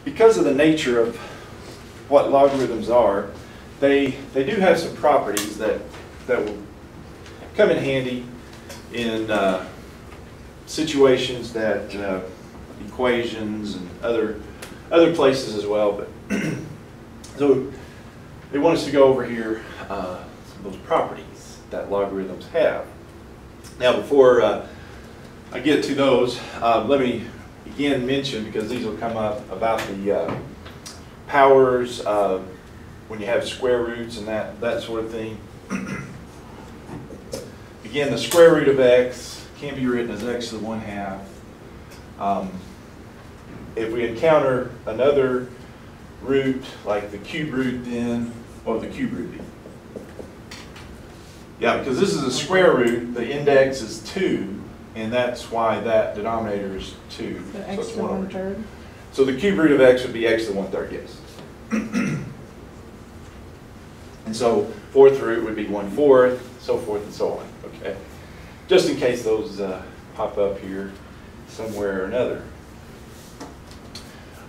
because of the nature of what logarithms are, they do have some properties that will come in handy in situations that equations and other places as well. But so they want us to go over here some of those properties that logarithms have. Now, before I get to those, let me again mention, because these will come up, about the powers when you have square roots and that sort of thing. Again, the square root of x can be written as x to the 1/2. If we encounter another root, like the cube root, then what would the cube root be? Yeah, because this is a square root, the index is 2, and that's why that denominator is 2. So x to the 1/3? So the cube root of x would be x to the 1/3, yes. And so fourth root would be 1/4, so forth and so on, okay? Just in case those pop up here somewhere or another.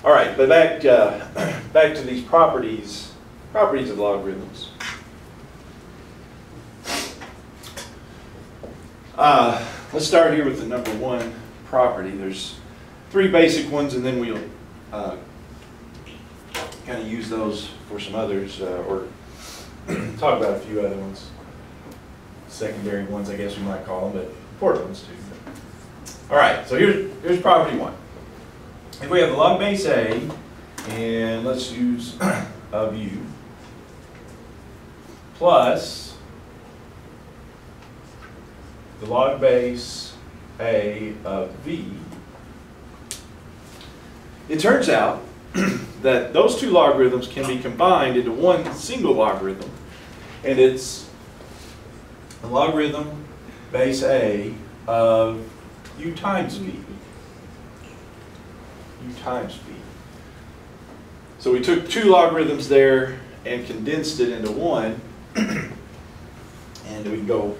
All right, but back to these properties of logarithms. Let's start here with the number 1 property. There's 3 basic ones, and then we'll kind of use those for some others, or talk about a few other ones. Secondary ones, I guess we might call them, but important ones too. All right, so here's property 1. If we have the log base a, and let's use of u, plus the log base a of v, it turns out that those 2 logarithms can be combined into one single logarithm, and it's the logarithm base a of u times v. U times v. So we took 2 logarithms there and condensed it into one, and we can go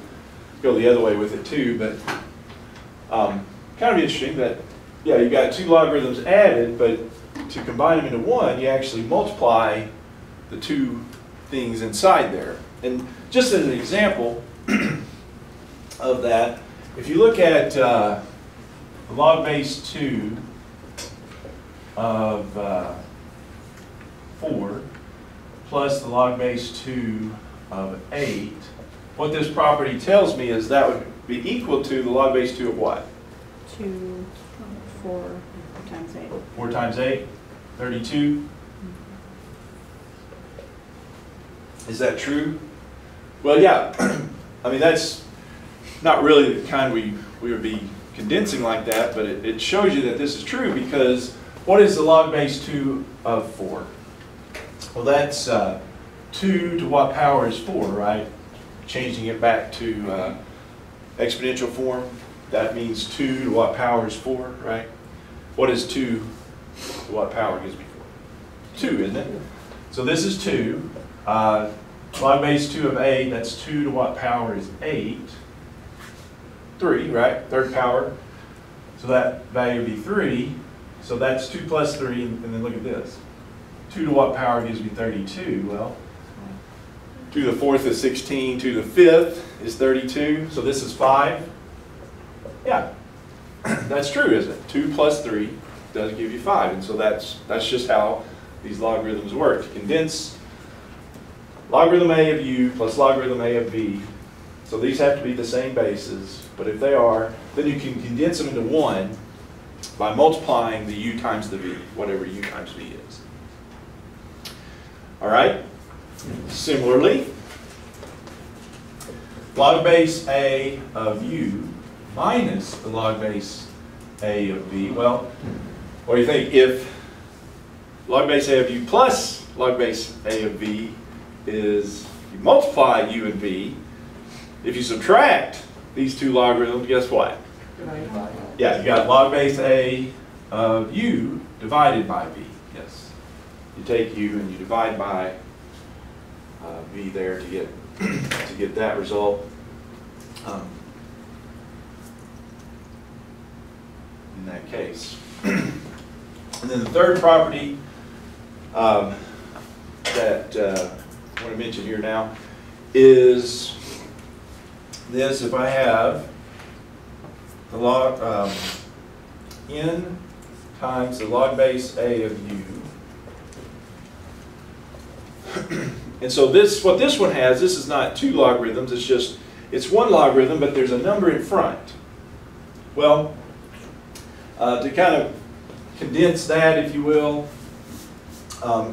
the other way with it too, but kind of interesting that, yeah, you got 2 logarithms added, but to combine them into one, you actually multiply the 2 things inside there. And just as an example of that, if you look at the log base 2 of 4 plus the log base 2 of 8, what this property tells me is that would be equal to the log base 2 of what? 4 times 8. 4 times 8, 32. Is that true? Well, yeah. I mean, that's not really the kind we would be condensing like that, but it shows you that this is true, because what is the log base 2 of 4? Well, that's 2 to what power is 4, right? Changing it back to exponential form, that means 2 to what power is 4, right? What is 2 to what power gives me 4? 2, isn't it? So this is 2. Log base 2 of 8, that's 2 to what power is 8? 3, right? 3rd power. So that value would be 3. So that's 2 plus 3, and then look at this. 2 to what power gives me 32? Well, 2 to the 4th is 16, 2 to the 5th is 32, so this is 5. Yeah, that's true, isn't it? 2 plus 3 does give you 5, and so that's just how these logarithms work. To condense logarithm a of u plus logarithm a of v, so these have to be the same bases, but if they are, then you can condense them into one by multiplying the u times the v, whatever u times v is. All right? Similarly, log base a of u minus the log base a of v. Well, what do you think? If log base a of u plus log base a of v is, you multiply u and v, if you subtract these 2 logarithms, guess what? Yeah, you got log base a of u divided by v. Yes. You take u and you divide by v there to get that result. In that case. And And then the third property that I want to mention here now is this. If I have the log n times the log base a of u, and so this, what this one has, this is not two logarithms, it's one logarithm, but there's a number in front. Well, to kind of condense that, if you will,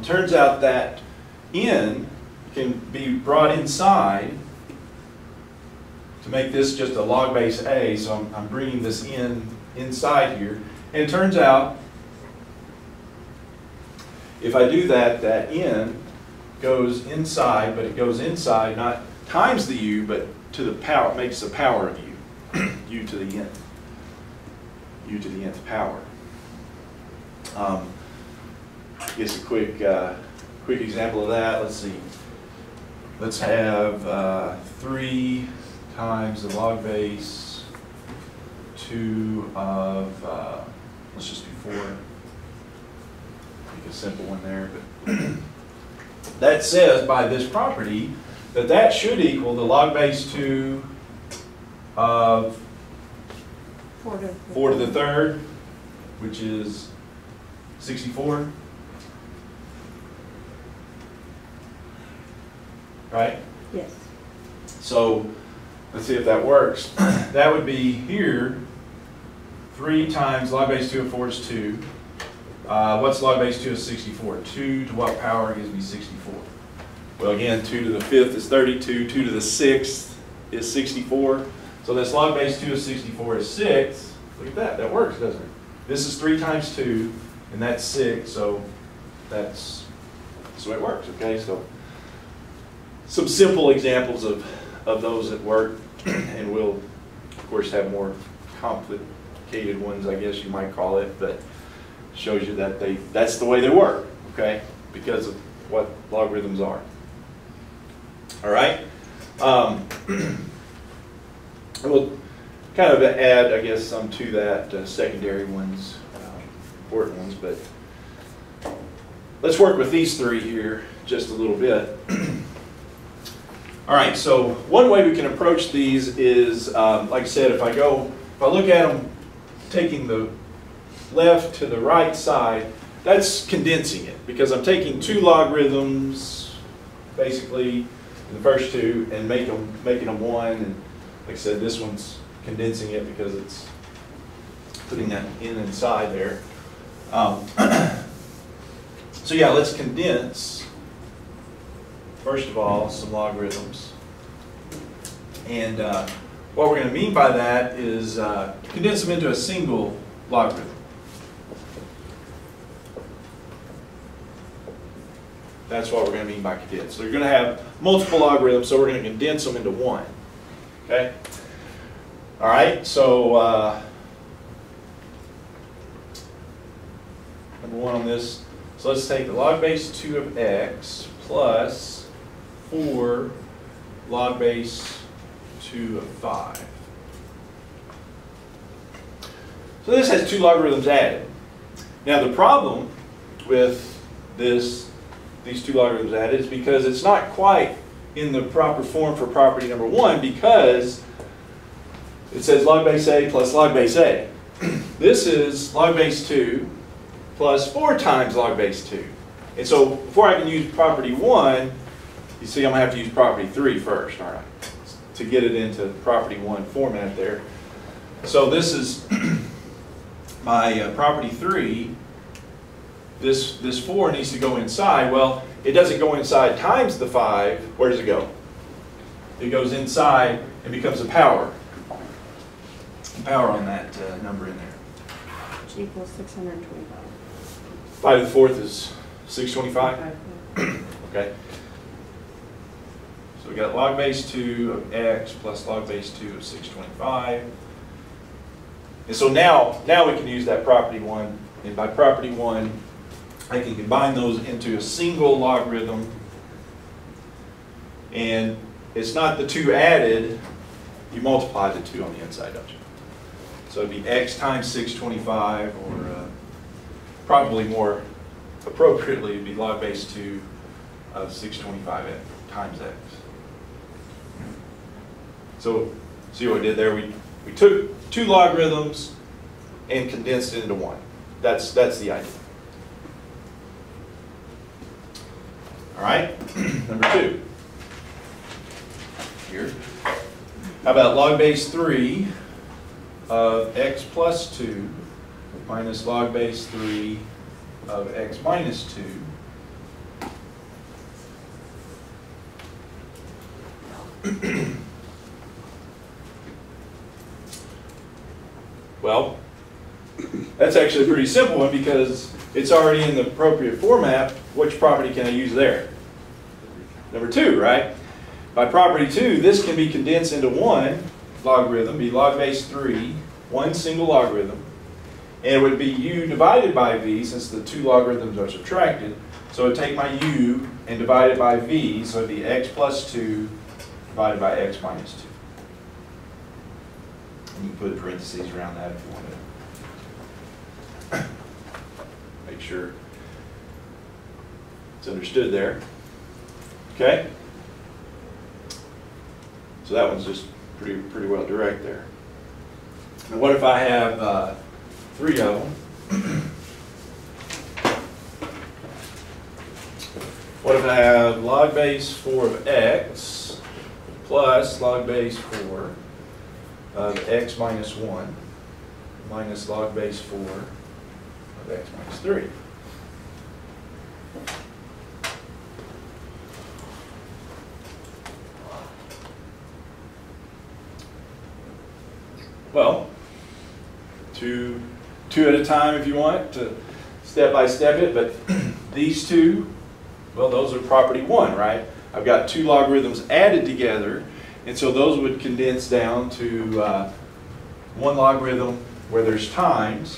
turns out that n can be brought inside to make this just a log base a, so I'm bringing this n inside here. And it turns out, if I do that, that n goes inside, but it goes inside not times the u, but to the power, makes the power of u, u to the n, u to the nth power. I guess a quick example of that. Let's see. Let's have 3 times the log base 2 of, let's just do 4. Make a simple one there. But that says by this property that that should equal the log base 2 of 4 to the third, which is 64. Right? Yes. So let's see if that works. That would be here, 3 times log base 2 of 4 is 2. What's log base 2 of 64? 2 to what power gives me 64? Well, again, 2 to the 5th is 32. 2 to the 6th is 64. So this log base 2 of 64 is 6. Look at that. That works, doesn't it? This is 3 times 2, and that's 6. So that's the way it works, okay? So some simple examples of those that work, and we'll, of course, have more complicated ones, I guess you might call it, but shows you that that's the way they work, okay, because of what logarithms are. All right? We'll kind of add, I guess, some to that, secondary ones, important ones, but let's work with these 3 here just a little bit. All right, so one way we can approach these is, like I said, if I look at them taking the left to the right side, that's condensing it, because I'm taking 2 logarithms, basically, in the first 2, and making them 1, and like I said, this one's condensing it because it's putting that in inside there. So yeah, let's condense, first of all, some logarithms. And what we're going to mean by that is condense them into a single logarithm. That's what we're going to mean by condense. So you're going to have multiple logarithms, so we're going to condense them into one. Okay? All right, so number 1 on this. So let's take the log base 2 of x plus 4 log base 2 of 5. So this has 2 logarithms added. Now the problem with these 2 logarithms added is because it's not quite in the proper form for property number 1, because it says log base a plus log base a. This is log base 2 plus 4 times log base 2. And so before I can use property 1, you see I'm going to have to use property 3 first, all right, to get it into property 1 format there. So this is my property 3. This 4 needs to go inside. Well, it doesn't go inside times the 5. Where does it go? It goes inside and becomes a power. Power on that number in there. Which equals 625. 5 to the 4th is 625? Okay. So we got log base 2 of x plus log base 2 of 625. And so now we can use that property 1. And by property 1, I can combine those into a single logarithm. And it's not the 2 added, you multiply the 2 on the inside, don't you? So it'd be x times 625, or probably more appropriately it'd be log base 2 of 625 times x. So see what we did there? We took two logarithms and condensed it into one. That's the idea. All right, number 2. Here. How about log base 3 of x plus 2 minus log base 3 of x minus 2? Well, that's actually a pretty simple one because it's already in the appropriate format. Which property can I use there? Number 2, right? By property 2, this can be condensed into one logarithm, be log base 3, one single logarithm, and it would be u divided by v since the two logarithms are subtracted. So I'd take my u and divide it by v, so it'd be x plus 2 divided by x minus 2. And you can put parentheses around that if you want to make sure it's understood there. Okay? So that one's just pretty well direct there. And what if I have 3 of them? What if I have log base 4 of x plus log base 4 of x minus 1 minus log base 4 of x minus 3? Well, two at a time if you want to step by step it, but these two, well, those are property 1, right? I've got two logarithms added together, and so those would condense down to one logarithm where there's times.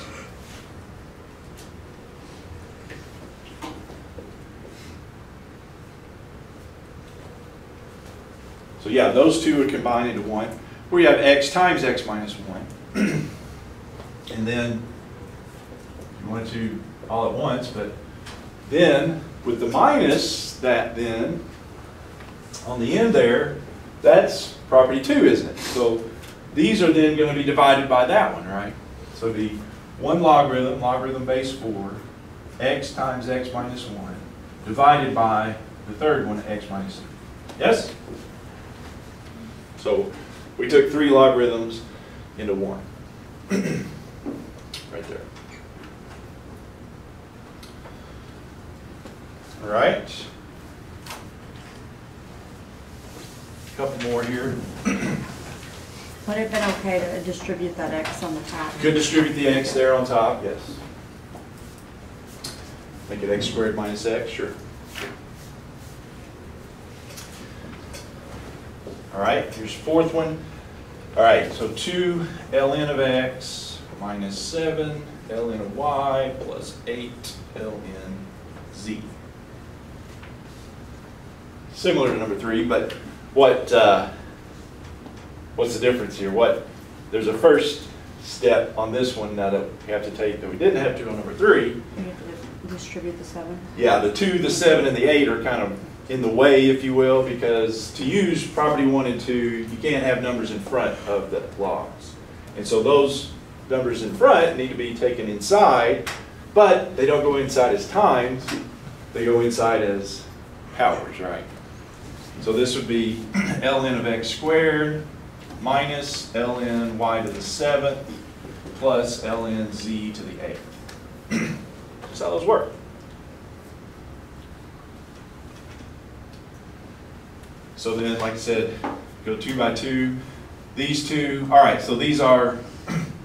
So yeah, those two would combine into one, where you have x times x minus 1. And then, if you want to all at once, but then with the minus, that then, on the end there, that's property 2, isn't it? So these are then going to be divided by that one, right? So it'd be one logarithm, logarithm base 4, x times x minus 1, divided by the third one, x minus 3. Yes? So we took 3 logarithms into one. Right there. All right. A couple more here. Would it have been okay to distribute that x on the top? Could distribute the x there on top, yes. Make it x squared minus x, sure. All right, here's the fourth one. All right, so 2 ln of x minus 7 ln of y plus 8 ln z. Similar to number 3, but what's the difference here? There's a first step on this one now that we have to take that we didn't have to on number 3. You have to distribute the 7? Yeah, the 2, the 7, and the 8 are kind of in the way, if you will, because to use property 1 and 2, you can't have numbers in front of the logs. And so those numbers in front need to be taken inside, but they don't go inside as times, they go inside as powers, right? So this would be ln of x squared minus ln y to the 7th plus ln z to the 8th. That's how those work. So then, like I said, go 2 by 2. These two, all right, so these are,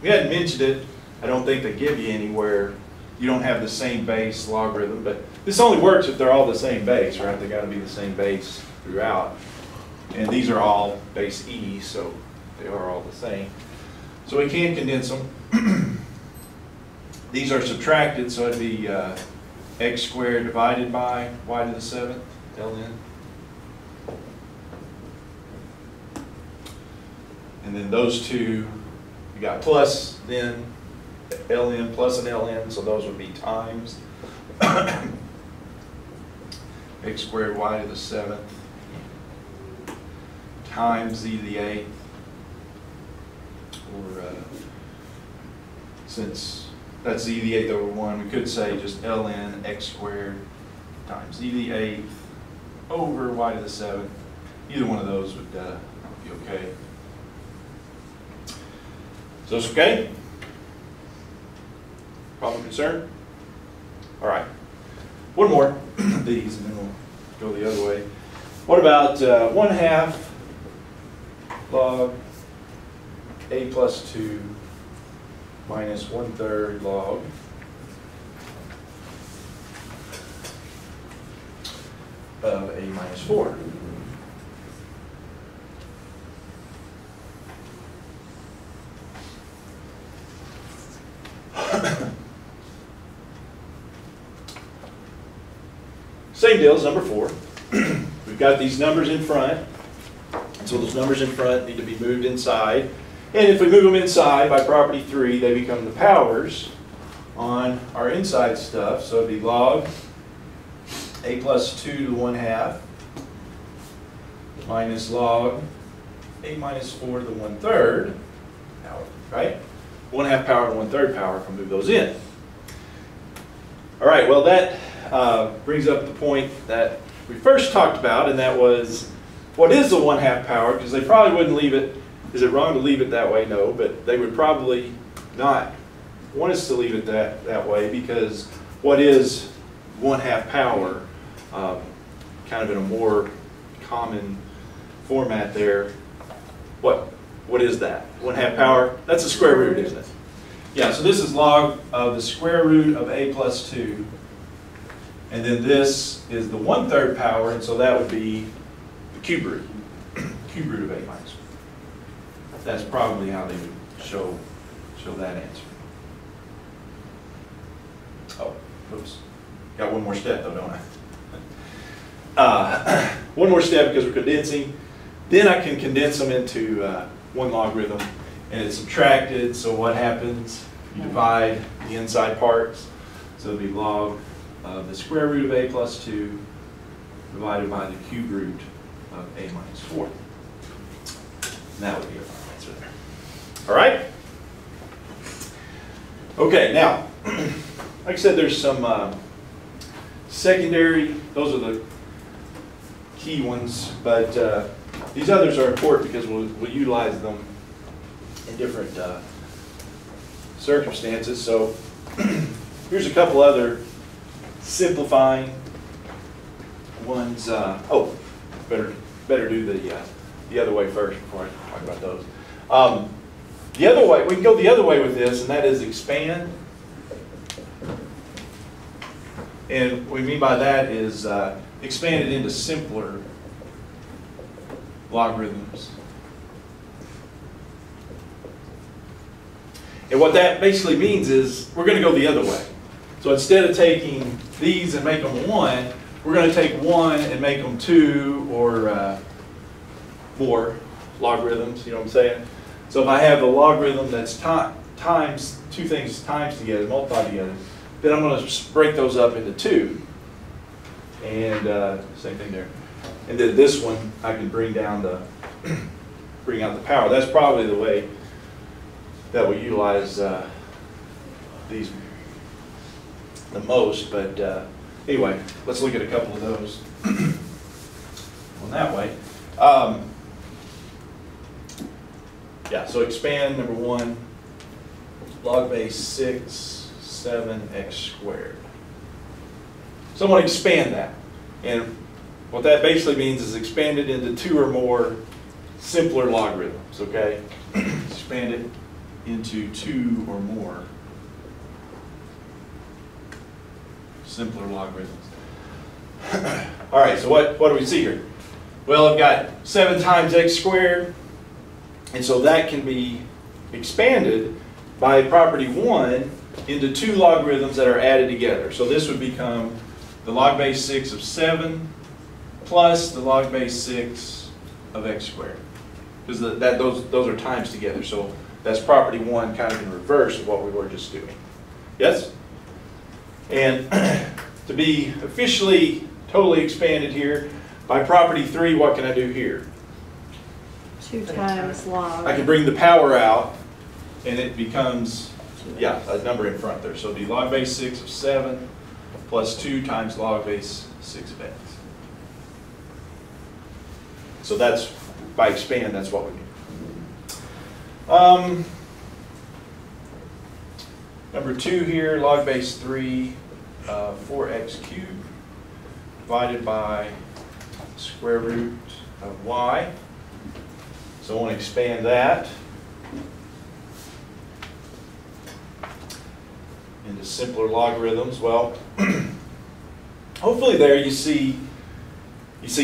we hadn't mentioned it, I don't think they give you anywhere. You don't have the same base logarithm, but this only works if they're all the same base, right? They got to be the same base throughout. And these are all base e, so they are all the same. So we can condense them. These are subtracted, so it'd be x squared divided by y to the 7th, ln. And then those two, you got plus then ln plus an ln, so those would be times x squared y to the 7th times z to the 8th, or since that's z to the 8th over 1, we could say just ln x squared times z to the 8th over y to the 7th. Either one of those would be okay. So it's okay? Problem, concern? All right. One more of these, and then we'll go the other way. What about 1/2 log a plus 2 minus 1/3 log of a minus 4? Same deal as number 4. We've got these numbers in front, and so those numbers in front need to be moved inside. And if we move them inside by property 3, they become the powers on our inside stuff. So it'd be log a plus 2 to the 1/2 minus log a minus 4 to the 1/3 power, right? 1/2 power to 1/3 power if we move those in. All right, well that brings up the point that we first talked about, and that was, what is the 1/2 power? Because they probably wouldn't leave it. Is it wrong to leave it that way? No, but they would probably not want us to leave it that way, because what is 1/2 power? Kind of in a more common format there. What is that? 1/2 power? That's a square root, isn't it? Yeah, so this is log of the square root of a plus 2. And then this is the 1/3 power, and so that would be the cube root. Cube root of a minus 4. That's probably how they would show that answer. Oh, oops. Got one more step though, don't I? One more step because we're condensing. Then I can condense them into one logarithm, and it's subtracted. So what happens? You divide the inside parts. So it'll be log of the square root of a plus 2 divided by the cube root of a minus 4. And that would be our final answer there. All right? Okay, now, like I said, there's some secondary, those are the key ones, but these others are important because we'll utilize them in different circumstances. So here's a couple other simplifying ones. Oh, better do the other way first before I talk about those. The other way, we can go the other way with this, and that is expand. And what we mean by that is expand it into simpler logarithms. And what that basically means is we're going to go the other way. So instead of taking these and make them 1, we're going to take 1 and make them 2 or more logarithms, you know what I'm saying? So if I have a logarithm that's times, two things times together, multiplied together, then I'm going to break those up into 2. And same thing there. And then this one, I can bring out the power. That's probably the way that we utilize these the most. But anyway, let's look at a couple of those on that way. Yeah, so expand, number 1, log base 6, 7x squared. So I want to expand that. And what that basically means is expand it into 2 or more simpler logarithms, okay? Expand it into 2 or more simpler logarithms. All right, so what do we see here? Well, I've got 7 times x squared, and so that can be expanded by property 1 into 2 logarithms that are added together. So this would become the log base 6 of 7 plus the log base 6 of x squared. Because those are times together. So That's property 1 kind of in reverse of what we were just doing. Yes? And to be officially totally expanded here, by property 3, what can I do here? 2 times log. I can bring the power out, and it becomes, yeah, a number in front there. So it'd be log base 6 of 7 plus 2 times log base 6 of x. So that's, by expand, that's what we need. Number 2 here, log base 3, 4x cubed divided by square root of y. So I want to expand that into simpler logarithms. Well, hopefully there you see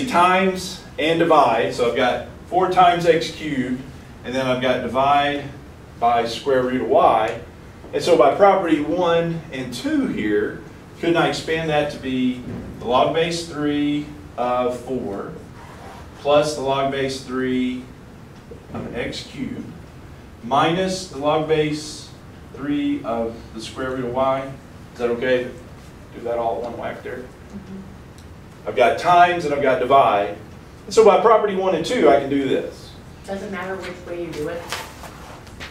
times and divide. So I've got 4 times x cubed, and then I've got divide by square root of y. And so by property 1 and 2 here, couldn't I expand that to be the log base 3 of 4 plus the log base 3 of x cubed minus the log base 3 of the square root of y? Is that okay? Do that all at one whack there? Mm-hmm. I've got times and I've got divide. And so by property 1 and 2, I can do this. Does it matter which way you do it?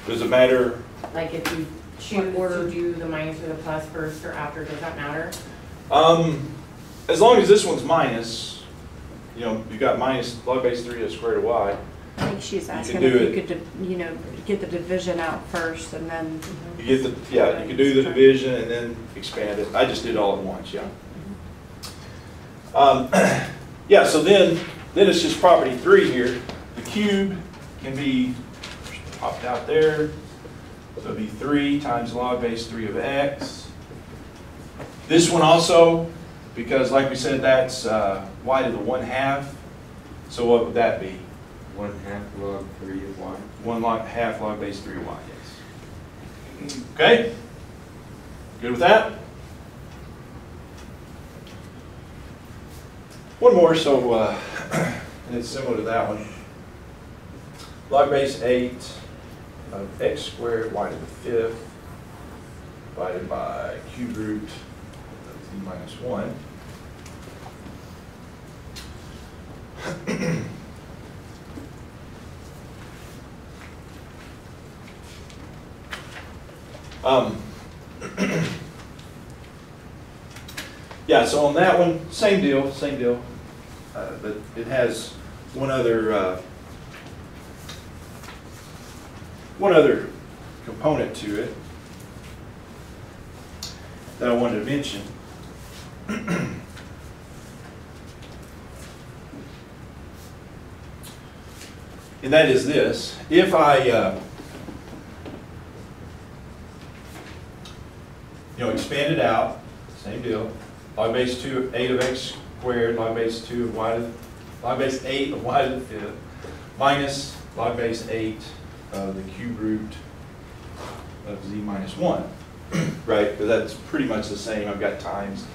Does it matter? Like if you choose to do the minus or the plus first or after, does that matter? As long as this one's minus, you know, you've got minus log base 3 of square root of y. I think she's asking do if you could, you know, get the division out first and then. You get the, yeah, you can do the division and then expand it. I just did it all at once, yeah. Yeah, so then it's just property 3 here. The cube can be popped out there. So it'd be 3 times log base 3 of x. This one also, because like we said, that's y to the 1/2. So what would that be? 1/2 log 3 of y. 1/2 log base 3 of y, yes. Okay? Good with that? One more, so and it's similar to that one. Log base 8 of x squared y to the 5th divided by cube root of z minus 1. Yeah, so on that one, same deal, but it has one other component to it that I wanted to mention. And that is this: if I expand it out, same deal. Log base 8 of x squared, log base 8 of y to the 5th, minus log base 8 of the cube root of z minus 1, right? Because that's pretty much the same. I've got times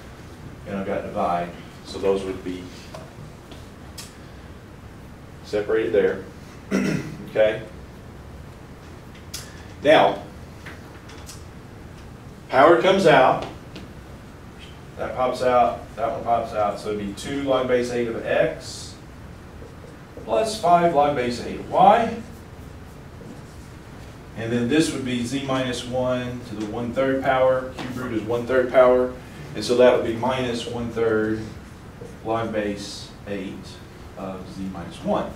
and I've got divide, so those would be separated there. Okay. Now, power comes out. That pops out, that one pops out, so it'd be 2 log base 8 of x plus 5 log base 8 of y. And then this would be z minus 1 to the 1/3 power. Cube root is 1/3 power. And so that would be minus 1/3 log base 8 of z minus 1.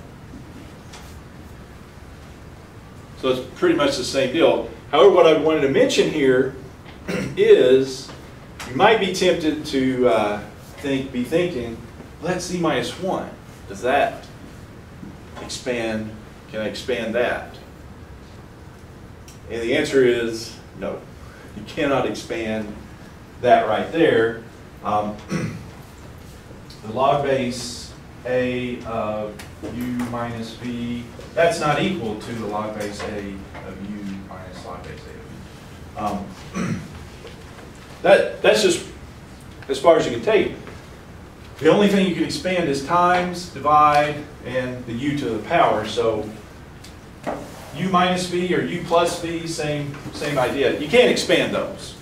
So it's pretty much the same deal. However, what I wanted to mention here is you might be tempted to be thinking, well, that's z minus 1. Does that expand? Can I expand that? And the answer is no. You cannot expand that right there. The log base a of u minus v, that's not equal to the log base a of u minus log base a of v. That's just as far as you can take it. The only thing you can expand is times, divide, and the u to the power. So U minus V or U plus V, same idea. You can't expand those,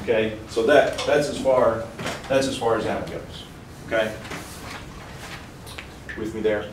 okay? So that's as far as that goes, okay? With me there?